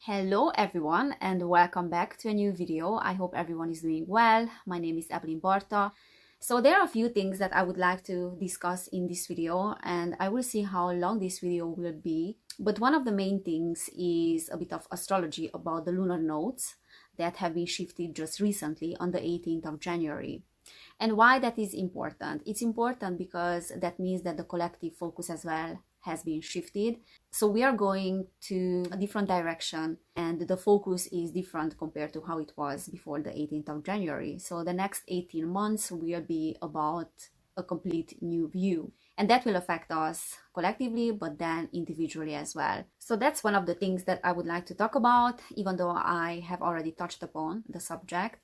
Hello everyone and welcome back to a new video. I hope everyone is doing well. My name is Evelyn Barta. So there are a few things that I would like to discuss in this video and I will see how long this video will be. But one of the main things is a bit of astrology about the lunar nodes that have been shifted just recently on the 18th of January. And why that is important? It's important because that means that the collective focus as well has been shifted. So we are going to a different direction and the focus is different compared to how it was before the 18th of January. So the next 18 months will be about a complete new view. And that will affect us collectively, but then individually as well. So that's one of the things that I would like to talk about, even though I have already touched upon the subject.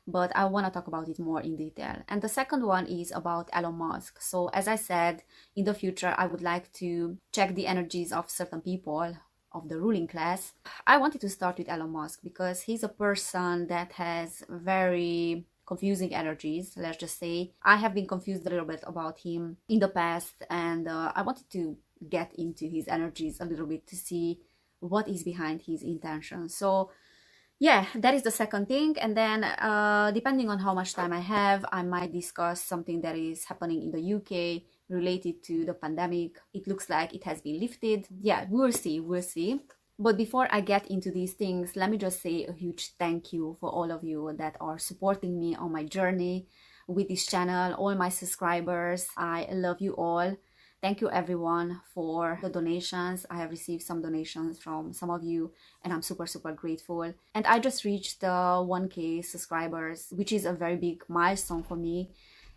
But I want to talk about it more in detail. And the second one is about Elon Musk. So as I said, in the future, I would like to check the energies of certain people of the ruling class. I wanted to start with Elon Musk because he's a person that has very confusing energies, let's just say. I have been confused a little bit about him in the past, and I wanted to get into his energies a little bit to see what is behind his intentions. So yeah, that is the second thing. And then depending on how much time I have, I might discuss something that is happening in the UK related to the pandemic. It looks like it has been lifted. Yeah, we'll see. But before I get into these things, let me just say a huge thank you for all of you that are supporting me on my journey with this channel, all my subscribers. I love you all. Thank you everyone for the donations. I have received some donations from some of you and I'm super grateful. And I just reached the 1K subscribers, which is a very big milestone for me.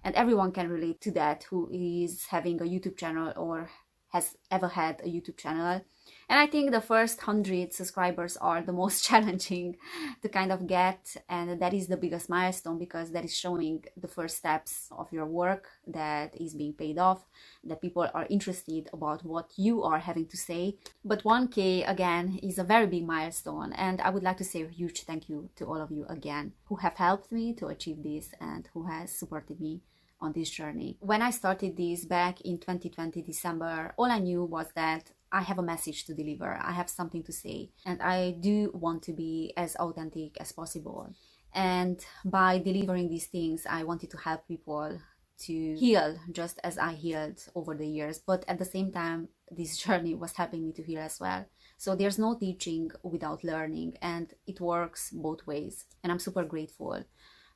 And everyone can relate to that who is having a YouTube channel or has ever had a YouTube channel. And I think the first 100 subscribers are the most challenging to kind of get, and that is the biggest milestone because that is showing the first steps of your work that is being paid off, that people are interested about what you are having to say. But 1K again is a very big milestone, and I would like to say a huge thank you to all of you again who have helped me to achieve this and who has supported me on this journey. When I started this back in 2020 December, all I knew was that I have a message to deliver, I have something to say, and I do want to be as authentic as possible. And by delivering these things, I wanted to help people to heal just as I healed over the years. But at the same time, this journey was helping me to heal as well. So there's no teaching without learning, and it works both ways. And I'm super grateful.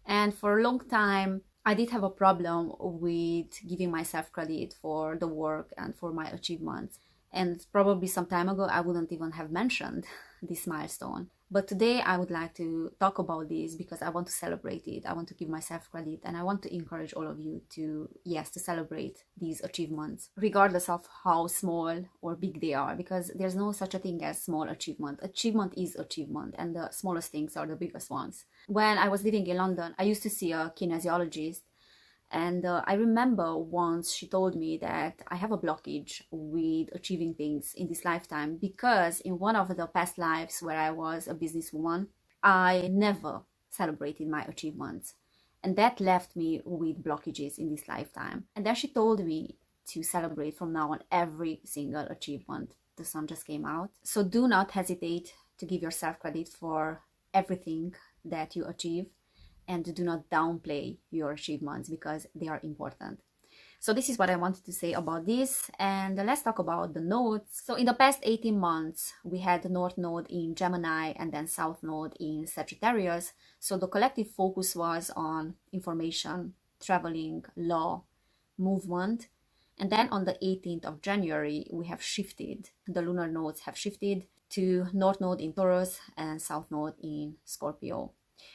And for a long time, I did have a problem with giving myself credit for the work and for my achievements. And probably some time ago, I wouldn't even have mentioned this milestone. But today I would like to talk about this because I want to celebrate it. I want to give myself credit and I want to encourage all of you to, yes, to celebrate these achievements, regardless of how small or big they are, because there's no such a thing as small achievement. Achievement is achievement and the smallest things are the biggest ones. When I was living in London, I used to see a kinesiologist. And I remember once she told me that I have a blockage with achieving things in this lifetime because in one of the past lives where I was a businesswoman, I never celebrated my achievements. And that left me with blockages in this lifetime. And then she told me to celebrate from now on every single achievement. The sun just came out. So do not hesitate to give yourself credit for everything that you achieve. And do not downplay your achievements because they are important. So this is what I wanted to say about this. And let's talk about the nodes. So in the past 18 months, we had the North Node in Gemini and then South Node in Sagittarius. So the collective focus was on information, traveling, law, movement. And then on the 18th of January, we have shifted. The lunar nodes have shifted to North Node in Taurus and South Node in Scorpio.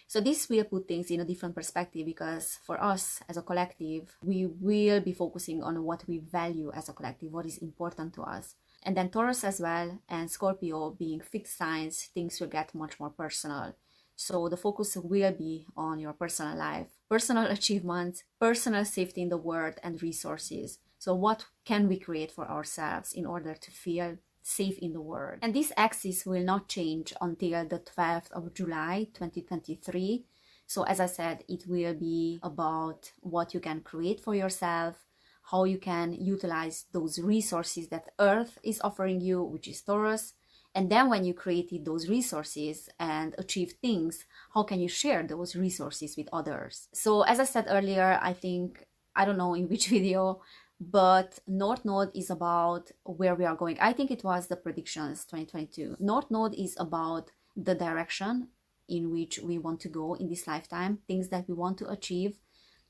So this will put things in a different perspective because for us as a collective, we will be focusing on what we value as a collective, what is important to us. And then Taurus as well and Scorpio being fixed signs, things will get much more personal. So the focus will be on your personal life, personal achievements, personal safety in the world and resources. So what can we create for ourselves in order to feel safe in the world? And this axis will not change until the 12th of July 2023. So as I said, it will be about what you can create for yourself, how you can utilize those resources that Earth is offering you, which is Taurus, And then when you created those resources and achieved things, how can you share those resources with others? So as I said earlier, I think, I don't know in which video, but North Node is about where we are going. I think it was the predictions 2022. North Node is about the direction in which we want to go in this lifetime, things that we want to achieve,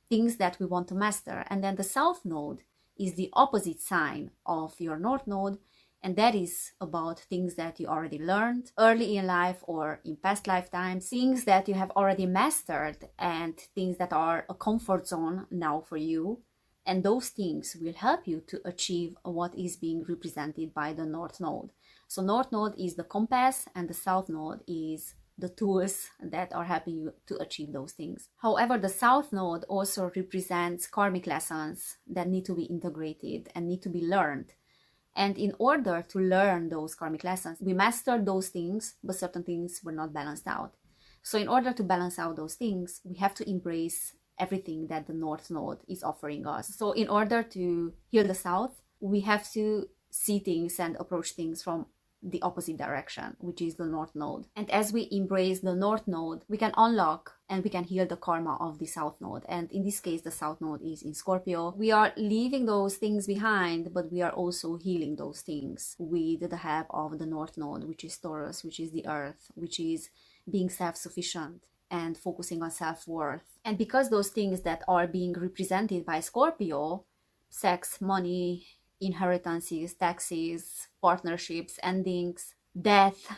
things that we want to master. And then the South Node is the opposite sign of your North Node, and that is about things that you already learned early in life or in past lifetimes, things that you have already mastered, and things that are a comfort zone now for you. And those things will help you to achieve what is being represented by the North Node. So North Node is the compass, and the South Node is the tools that are helping you to achieve those things. However, the South Node also represents karmic lessons that need to be integrated and need to be learned. And in order to learn those karmic lessons, we mastered those things, but certain things were not balanced out. So in order to balance out those things, we have to embrace everything that the North Node is offering us. So in order to heal the South, we have to see things and approach things from the opposite direction, which is the North Node. And as we embrace the North Node, we can unlock and we can heal the karma of the South Node. And in this case, the South Node is in Scorpio. We are leaving those things behind, but we are also healing those things with the help of the North Node, which is Taurus, which is the Earth, which is being self-sufficient and focusing on self-worth. And because those things that are being represented by Scorpio, sex, money, inheritances, taxes, partnerships, endings, death,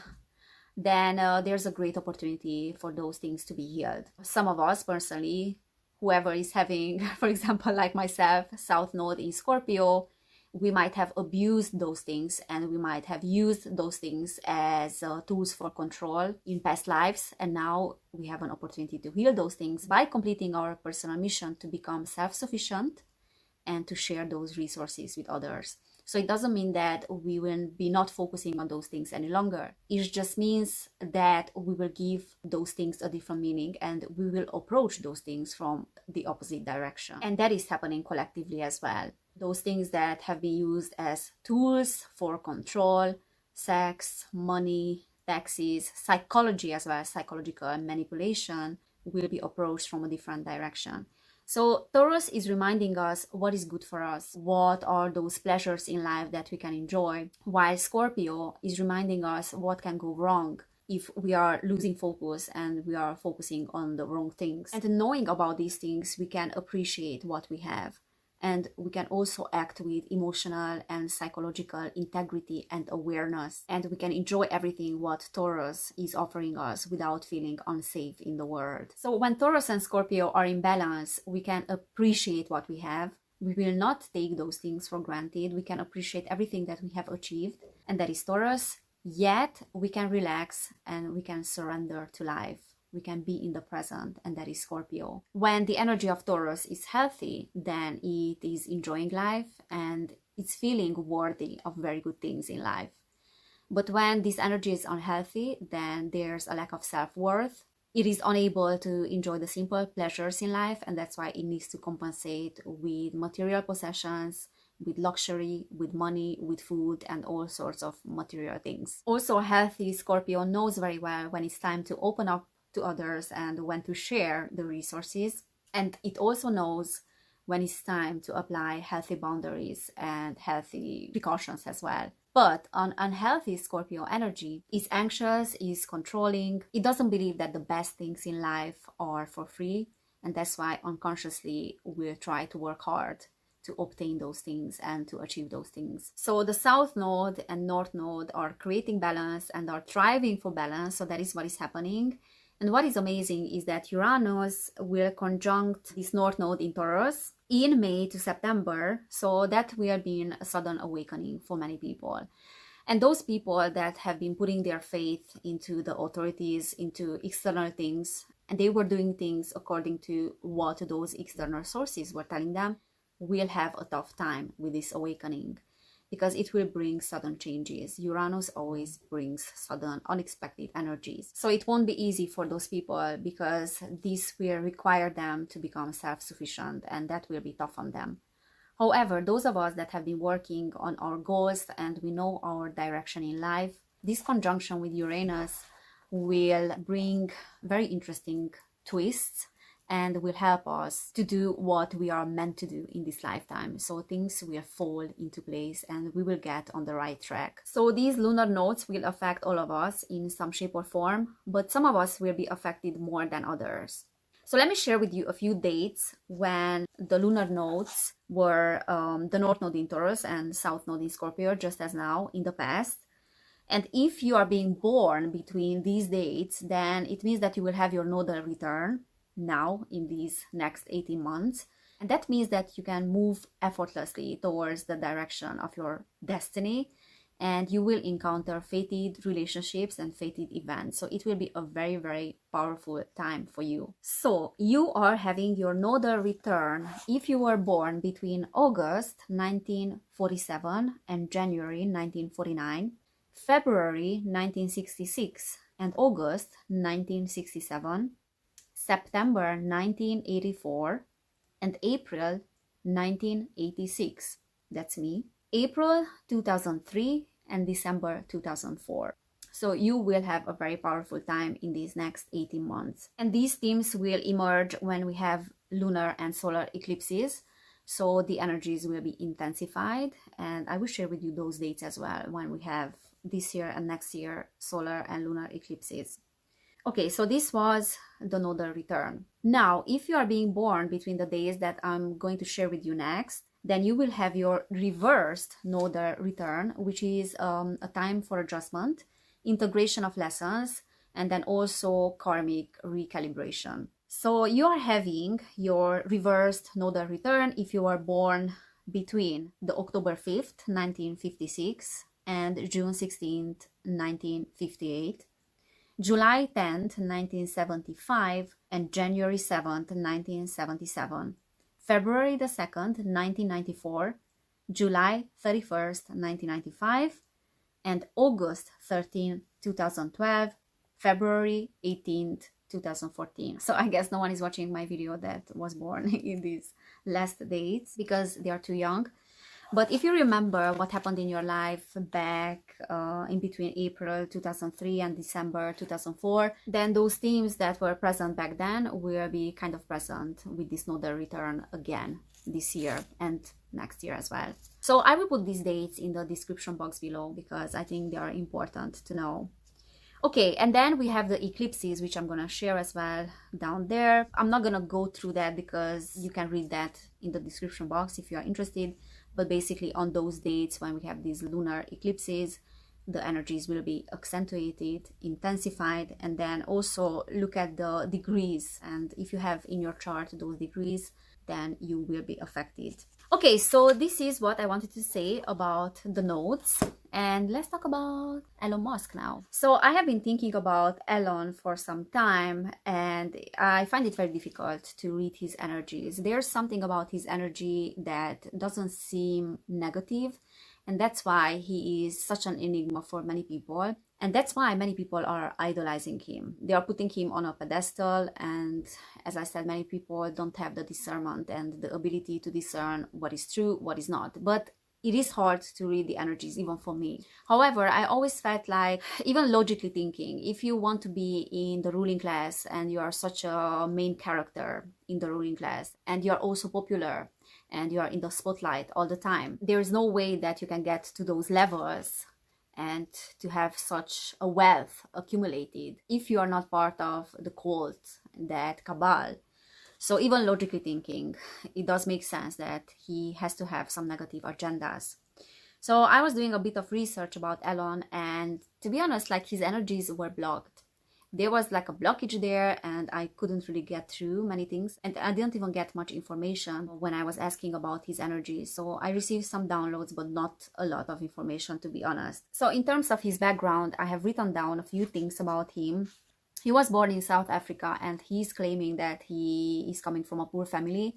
then there's a great opportunity for those things to be healed. Some of us personally, whoever is having, for example, like myself, South Node in Scorpio, we might have abused those things and we might have used those things as tools for control in past lives. And now we have an opportunity to heal those things by completing our personal mission to become self-sufficient and to share those resources with others. So it doesn't mean that we will be not focusing on those things any longer. It just means that we will give those things a different meaning and we will approach those things from the opposite direction. And that is happening collectively as well. Those things that have been used as tools for control, sex, money, taxes, psychology as well, psychological manipulation, will be approached from a different direction. So Taurus is reminding us what is good for us, what are those pleasures in life that we can enjoy, while Scorpio is reminding us what can go wrong if we are losing focus and we are focusing on the wrong things. And knowing about these things, we can appreciate what we have. And we can also act with emotional and psychological integrity and awareness. And we can enjoy everything what Taurus is offering us without feeling unsafe in the world. So when Taurus and Scorpio are in balance, we can appreciate what we have. We will not take those things for granted. We can appreciate everything that we have achieved. And that is Taurus. Yet we can relax and we can surrender to life. We can be in the present, and that is Scorpio. When the energy of Taurus is healthy, then it is enjoying life and it's feeling worthy of very good things in life. But when this energy is unhealthy, then there's a lack of self-worth. It is unable to enjoy the simple pleasures in life, and that's why it needs to compensate with material possessions, with luxury, with money, with food, and all sorts of material things. Also, a healthy Scorpio knows very well when it's time to open up to others and when to share the resources. And it also knows when it's time to apply healthy boundaries and healthy precautions as well. But an unhealthy Scorpio energy is anxious, is controlling. It doesn't believe that the best things in life are for free. And that's why unconsciously we'll try to work hard to obtain those things and to achieve those things. So the South Node and North Node are creating balance and are striving for balance. So that is what is happening. And what is amazing is that Uranus will conjunct this North Node in Taurus in May to September. So that will be a sudden awakening for many people. And those people that have been putting their faith into the authorities, into external things, and they were doing things according to what those external sources were telling them, will have a tough time with this awakening. Because it will bring sudden changes. Uranus always brings sudden, unexpected energies. So it won't be easy for those people because this will require them to become self-sufficient, and that will be tough on them. However, those of us that have been working on our goals and we know our direction in life, this conjunction with Uranus will bring very interesting twists and will help us to do what we are meant to do in this lifetime. So things will fall into place and we will get on the right track. So these lunar nodes will affect all of us in some shape or form, but some of us will be affected more than others. So let me share with you a few dates when the lunar nodes were the North Node in Taurus and South Node in Scorpio, just as now in the past. And if you are being born between these dates, then it means that you will have your nodal return now in these next 18 months. And that means that you can move effortlessly towards the direction of your destiny, and you will encounter fated relationships and fated events. So it will be a very, very powerful time for you. So you are having your nodal return if you were born between August 1947 and January 1949, February 1966 and August 1967, September 1984, and April 1986. That's me. April 2003 and December 2004. So you will have a very powerful time in these next 18 months. And these themes will emerge when we have lunar and solar eclipses. So the energies will be intensified, and I will share with you those dates as well when we have this year and next year solar and lunar eclipses. Okay, so this was the nodal return. Now, if you are being born between the days that I'm going to share with you next, then you will have your reversed nodal return, which is a time for adjustment, integration of lessons, and then also karmic recalibration. So you are having your reversed nodal return if you were born between the October 5th, 1956 and June 16th, 1958, July 10th, 1975 and January 7th, 1977, February the 2nd, 1994, July 31st, 1995, and August 13th, 2012, February 18th, 2014. So I guess no one is watching my video that was born in these last dates because they are too young. But if you remember what happened in your life back in between April 2003 and December 2004, then those themes that were present back then will be kind of present with this nodal return again this year and next year as well. So I will put these dates in the description box below because I think they are important to know. Okay, and then we have the eclipses, which I'm going to share as well down there. I'm not going to go through that because you can read that in the description box if you are interested. But basically on those dates when we have these lunar eclipses, the energies will be accentuated, intensified, and then also look at the degrees. And if you have in your chart those degrees, then you will be affected. Okay, so this is what I wanted to say about the nodes. And let's talk about Elon Musk now. So I have been thinking about Elon for some time, and I find it very difficult to read his energies. There's something about his energy that doesn't seem negative, and that's why he is such an enigma for many people. And that's why many people are idolizing him. They are putting him on a pedestal, and as I said, many people don't have the discernment and the ability to discern what is true, what is not. But it is hard to read the energies, even for me. However, I always felt like, even logically thinking, if you want to be in the ruling class and you are such a main character in the ruling class, and you are also popular, and you are in the spotlight all the time, there is no way that you can get to those levels and to have such a wealth accumulated if you are not part of the cult, that cabal. So even logically thinking, it does make sense that he has to have some negative agendas. So I was doing a bit of research about Elon, and to be honest, like, his energies were blocked. There was like a blockage there, and I couldn't really get through many things, and I didn't even get much information when I was asking about his energies. So I received some downloads, but not a lot of information, to be honest. So in terms of his background, I have written down a few things about him. He was born in South Africa, and he's claiming that he is coming from a poor family,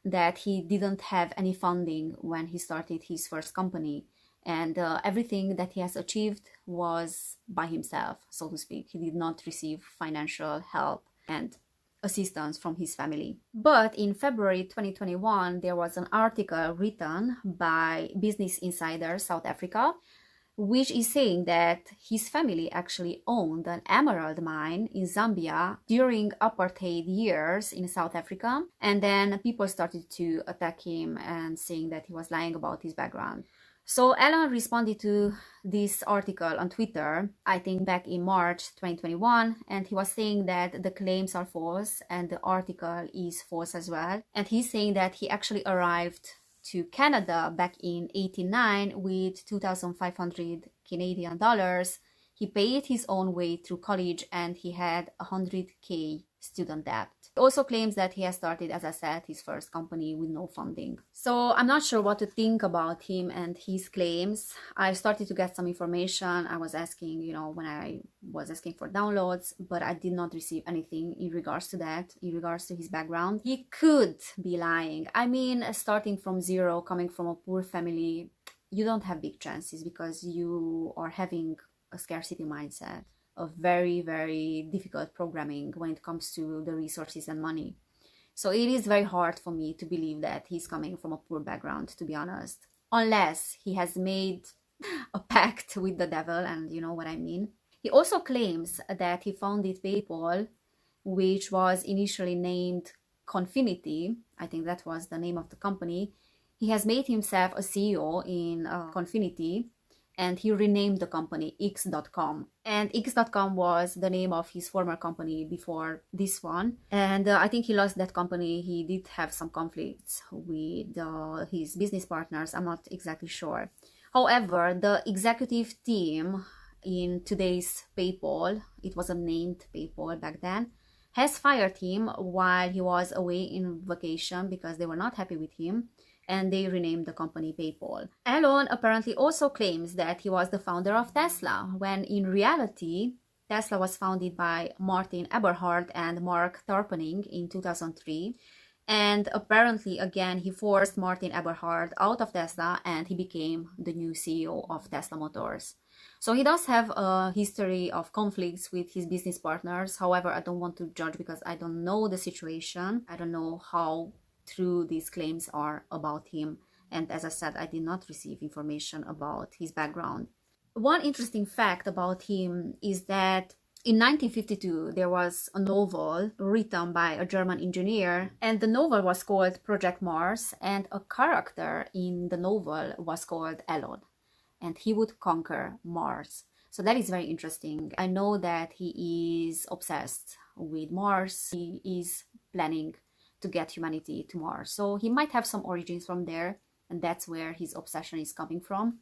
that he didn't have any funding when he started his first company, and everything that he has achieved was by himself, so to speak. He did not receive financial help and assistance from his family. But in February 2021, there was an article written by Business Insider South Africa, which is saying that his family actually owned an emerald mine in Zambia during apartheid years in South Africa. And then people started to attack him and saying that he was lying about his background. So Elon responded to this article on Twitter, I think back in March 2021, and he was saying that the claims are false and the article is false as well. And he's saying that he actually arrived to Canada back in 89 with 2,500 Canadian dollars. He paid his own way through college and he had 100K student debt. He also claims that he has started, as I said, his first company with no funding. So I'm not sure what to think about him and his claims. I started to get some information. I was asking, when I was asking for downloads, but I did not receive anything in regards to that, in regards to his background. He could be lying. I mean, starting from zero, coming from a poor family, you don't have big chances because you are having a scarcity mindset of very, very difficult programming when it comes to the resources and money. So it is very hard for me to believe that he's coming from a poor background, to be honest, unless he has made a pact with the devil, and you know what I mean. He also claims that he founded PayPal, which was initially named Confinity. I think that was the name of the company. He has made himself a CEO in Confinity, and he renamed the company X.com. And X.com was the name of his former company before this one. And I think he lost that company. He did have some conflicts with his business partners. I'm not exactly sure. However, the executive team in today's PayPal, it wasn't named PayPal back then, has fired him while he was away in vacation because they were not happy with him, and they renamed the company PayPal. Elon apparently also claims that he was the founder of Tesla, when in reality, Tesla was founded by Martin Eberhard and Mark Tarpenning in 2003. And apparently, again, he forced Martin Eberhard out of Tesla and he became the new CEO of Tesla Motors. So he does have a history of conflicts with his business partners. However, I don't want to judge because I don't know the situation. I don't know how true these claims are about him. And as I said, I did not receive information about his background. One interesting fact about him is that in 1952, there was a novel written by a German engineer, and the novel was called Project Mars, and a character in the novel was called Elon, and he would conquer Mars. So that is very interesting. I know that he is obsessed with Mars. He is planning to get humanity to Mars. So he might have some origins from there, and that's where his obsession is coming from.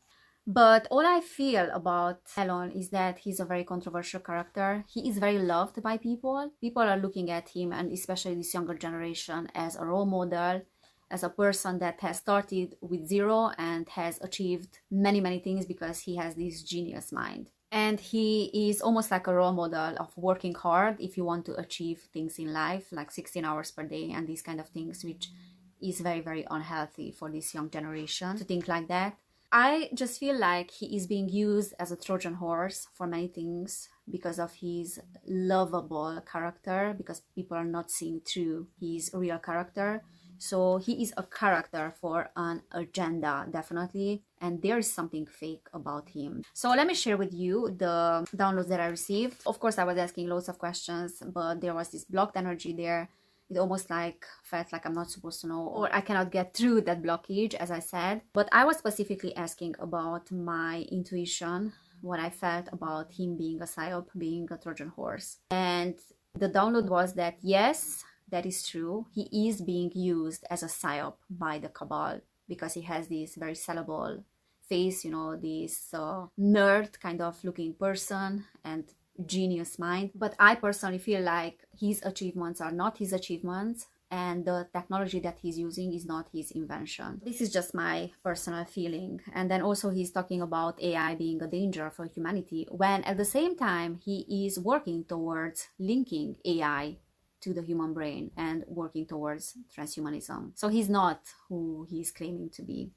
But all I feel about Elon is that he's a very controversial character. He is very loved by people. People are looking at him, and especially this younger generation, as a role model, as a person that has started with zero and has achieved many, many things because he has this genius mind. And he is almost like a role model of working hard if you want to achieve things in life, like 16 hours per day and these kind of things, which is very, very unhealthy for this young generation to think like that. I just feel like he is being used as a Trojan horse for many things because of his lovable character, because people are not seeing through his real character. So he is a character for an agenda, definitely, and there is something fake about him. So let me share with you the downloads that I received. Of course, I was asking loads of questions, but there was this blocked energy there. It almost felt like I'm not supposed to know, or I cannot get through that blockage, as I said. But I was specifically asking about my intuition, what I felt about him being a psyop, being a Trojan horse. And the download was that yes, that is true. He is being used as a psyop by the cabal because he has this very sellable face, this nerd kind of looking person and genius mind. But I personally feel like his achievements are not his achievements, and the technology that he's using is not his invention. This is just my personal feeling. And then also he's talking about AI being a danger for humanity, when at the same time he is working towards linking AI to the human brain and working towards transhumanism. So he's not who he's claiming to be.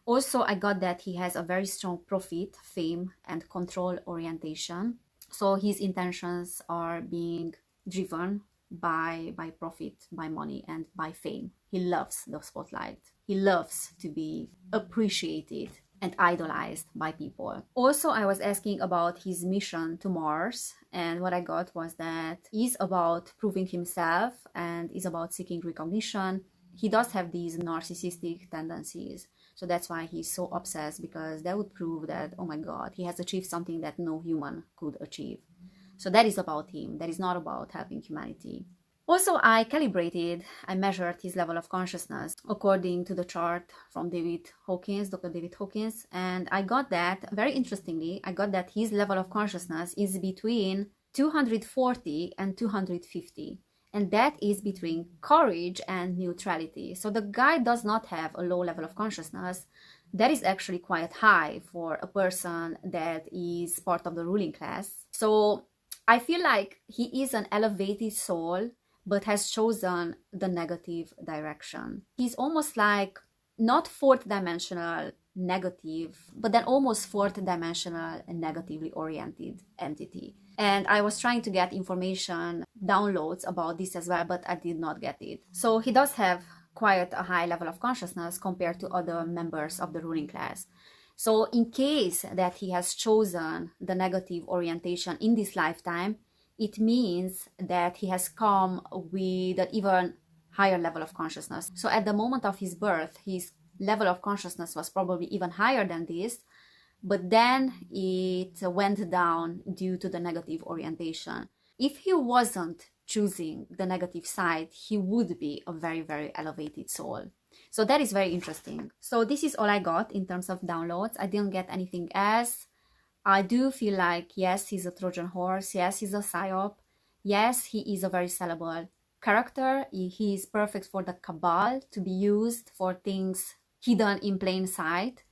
Also, I got that he has a very strong profit, fame, and control orientation. So his intentions are being driven by profit, by money, and by fame. He loves the spotlight. He loves to be appreciated. and idolized by people. Also, I was asking about his mission to Mars, and what I got was that he's about proving himself and is about seeking recognition. He does have these narcissistic tendencies, so that's why he's so obsessed, because that would prove that, oh my god, he has achieved something that no human could achieve. So that is about him. That is not about helping humanity. Also, I measured his level of consciousness according to the chart from Dr. David Hawkins, and I got that, very interestingly, I got that his level of consciousness is between 240 and 250, and that is between courage and neutrality. So the guy does not have a low level of consciousness. That is actually quite high for a person that is part of the ruling class. So I feel like he is an elevated soul, but has chosen the negative direction. He's almost like not fourth dimensional negative, but then almost fourth dimensional and negatively oriented entity. And I was trying to get information, downloads about this as well, but I did not get it. So he does have quite a high level of consciousness compared to other members of the ruling class. So in case that he has chosen the negative orientation in this lifetime, it means that he has come with an even higher level of consciousness. So at the moment of his birth, his level of consciousness was probably even higher than this, but then it went down due to the negative orientation. If he wasn't choosing the negative side, he would be a very, very elevated soul. So that is very interesting. So this is all I got in terms of downloads. I didn't get anything else. I do feel like, yes, he's a Trojan horse. Yes, he's a psyop. Yes, he is a very sellable character. He is perfect for the cabal to be used for things hidden in plain sight.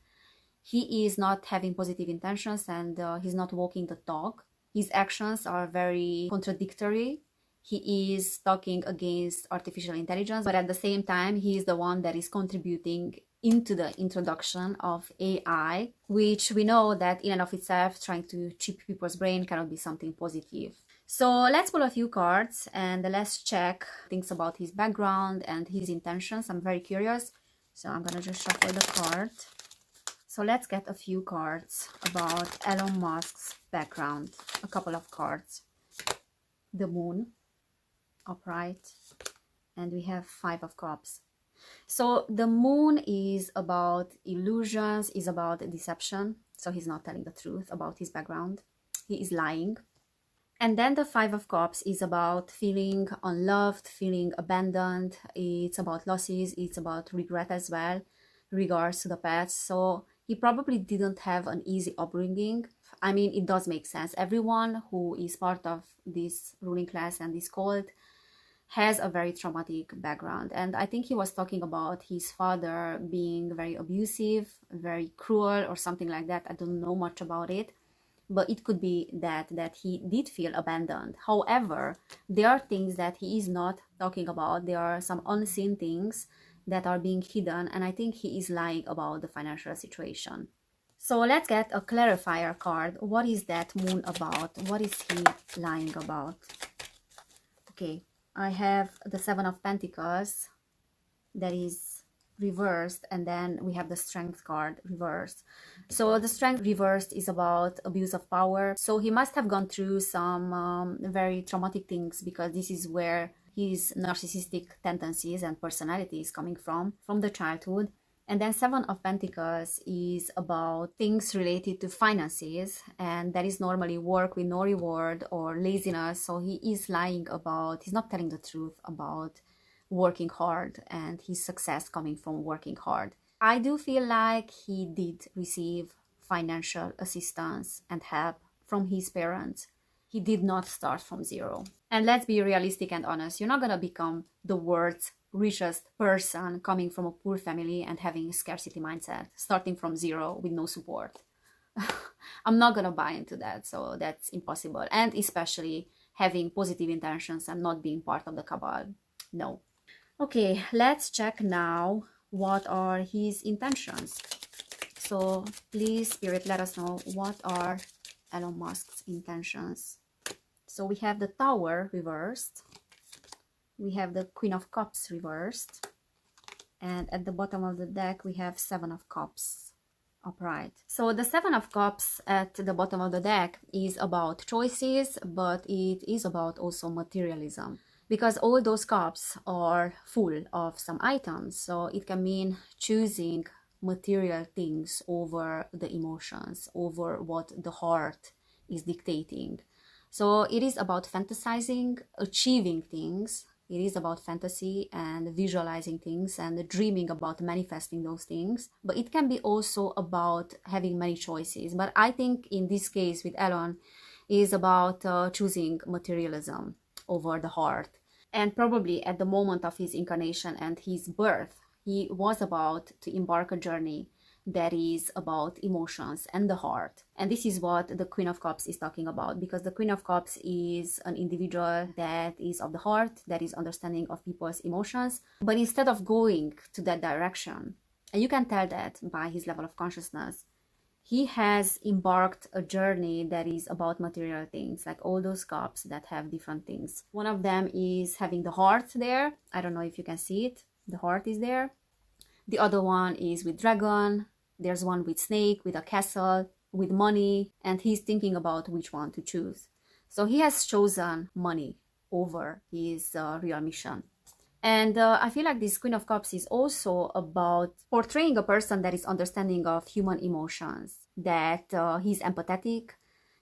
He is not having positive intentions, and he's not walking the talk. His actions are very contradictory. He is talking against artificial intelligence, but at the same time, he is the one that is contributing into the introduction of AI, which we know that in and of itself, trying to chip people's brain cannot be something positive. So let's pull a few cards and let's check things about his background and his intentions. I'm very curious. So I'm gonna just shuffle the card. So let's get a few cards about Elon Musk's background. A couple of cards. The Moon, upright, and we have Five of Cups. So the Moon is about illusions, is about deception. So he's not telling the truth about his background. He is lying. And then the Five of Cups is about feeling unloved, feeling abandoned. It's about losses. It's about regret as well, regards to the past. So he probably didn't have an easy upbringing. I mean, it does make sense. Everyone who is part of this ruling class and this cult has a very traumatic background. And I think he was talking about his father being very abusive, very cruel, or something like that. I don't know much about it, but it could be that he did feel abandoned. However, there are things that he is not talking about. There are some unseen things that are being hidden, and I think he is lying about the financial situation. So let's get a clarifier card. What is that Moon about? What is he lying about? Okay, I have the Seven of Pentacles that is reversed, and then we have the Strength card reversed. So the Strength reversed is about abuse of power. So he must have gone through some very traumatic things, because this is where his narcissistic tendencies and personality is coming from the childhood. And then Seven of Pentacles is about things related to finances, and that is normally work with no reward or laziness. So he is lying about, he's not telling the truth about working hard and his success coming from working hard. I do feel like he did receive financial assistance and help from his parents. He did not start from zero. And let's be realistic and honest, you're not gonna become the world's richest person coming from a poor family and having a scarcity mindset, starting from zero with no support. I'm not gonna buy into that, so that's impossible. And especially having positive intentions and not being part of the cabal. No. Okay, let's check now what are his intentions. So please, Spirit, let us know what are Elon Musk's intentions. So we have the Tower reversed. We have the Queen of Cups reversed. And at the bottom of the deck, we have Seven of Cups upright. So the Seven of Cups at the bottom of the deck is about choices, but it is about also materialism, because all those cups are full of some items. So it can mean choosing material things over the emotions, over what the heart is dictating. So it is about fantasizing, achieving things. It is about fantasy and visualizing things and dreaming about manifesting those things. But it can be also about having many choices. But I think in this case with Elon, it is about choosing materialism over the heart. And probably at the moment of his incarnation and his birth, he was about to embark a journey that is about emotions and the heart. And this is what the Queen of Cups is talking about, because the Queen of Cups is an individual that is of the heart, that is understanding of people's emotions. But instead of going to that direction, and you can tell that by his level of consciousness, he has embarked a journey that is about material things, like all those cups that have different things. One of them is having the heart there. I don't know if you can see it. The heart is there. The other one is with dragon. There's one with snake, with a castle, with money, and he's thinking about which one to choose. So he has chosen money over his real mission. And I feel like this Queen of Cups is also about portraying a person that is understanding of human emotions, that he's empathetic,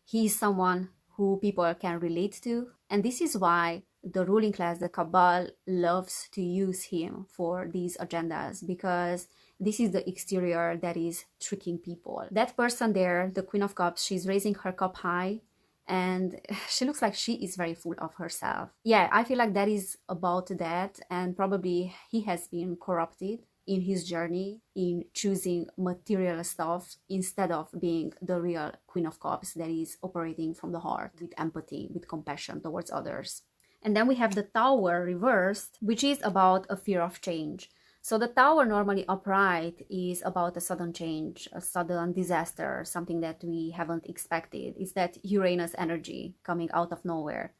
he's someone who people can relate to. And this is why the ruling class, the cabal, loves to use him for these agendas, because this is the exterior that is tricking people. That person there, the Queen of Cups, she's raising her cup high and she looks like she is very full of herself. Yeah, I feel like that is about that, and probably he has been corrupted in his journey in choosing material stuff instead of being the real Queen of Cups that is operating from the heart with empathy, with compassion towards others. And then we have the Tower reversed, which is about a fear of change. So the Tower normally upright is about a sudden change, a sudden disaster, something that we haven't expected. It's that Uranus energy coming out of nowhere.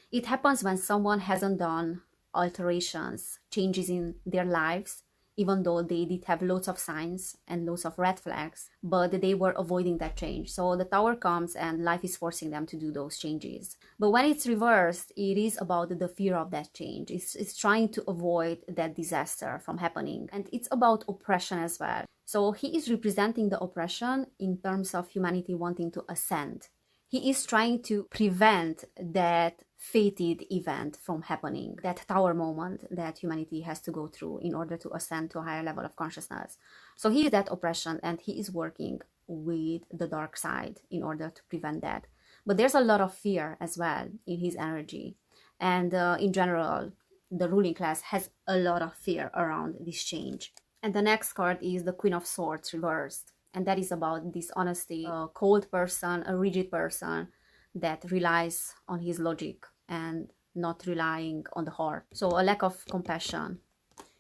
It happens when someone hasn't done alterations, changes in their lives, even though they did have lots of signs and lots of red flags, but they were avoiding that change. So the Tower comes and life is forcing them to do those changes. But when it's reversed, it is about the fear of that change. It's trying to avoid that disaster from happening. And it's about oppression as well. So he is representing the oppression in terms of humanity wanting to ascend. He is trying to prevent that fated event from happening, that Tower moment that humanity has to go through in order to ascend to a higher level of consciousness. So he is that oppression, and he is working with the dark side in order to prevent that. But there's a lot of fear as well in his energy. And in general, the ruling class has a lot of fear around this change. And the next card is the Queen of Swords reversed. And that is about dishonesty, a cold person, a rigid person that relies on his logic and not relying on the heart. So a lack of compassion.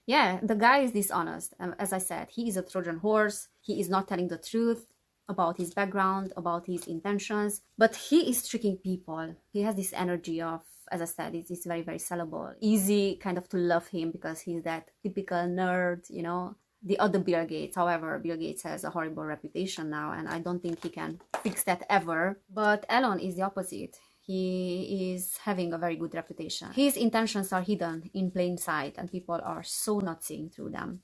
Yeah, the guy is dishonest. As I said, he is a Trojan horse. He is not telling the truth about his background, about his intentions, but he is tricking people. He has this energy of, as I said, it's very, very sellable. Easy kind of to love him because he's that typical nerd, you know. The other Bill Gates. However, Bill Gates has a horrible reputation now, and I don't think he can fix that ever. But Elon is the opposite. He is having a very good reputation. His intentions are hidden in plain sight, and people are so not seeing through them.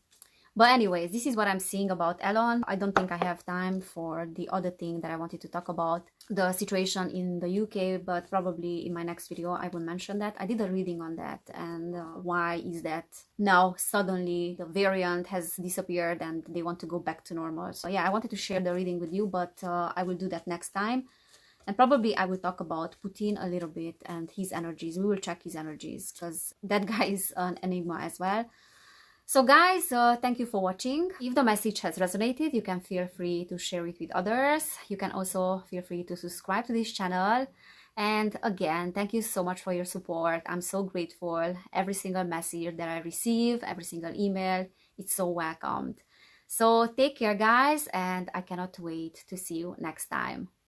But anyways, this is what I'm seeing about Elon. I don't think I have time for the other thing that I wanted to talk about, the situation in the UK, but probably in my next video I will mention that. I did a reading on that, and why is that now suddenly the variant has disappeared and they want to go back to normal. So yeah, I wanted to share the reading with you, but I will do that next time. And probably I will talk about Putin a little bit and his energies. We will check his energies because that guy is an enigma as well. So guys, thank you for watching. If the message has resonated, you can feel free to share it with others. You can also feel free to subscribe to this channel. And again, thank you so much for your support. I'm so grateful. Every single message that I receive, every single email, it's so welcomed. So take care guys, and I cannot wait to see you next time.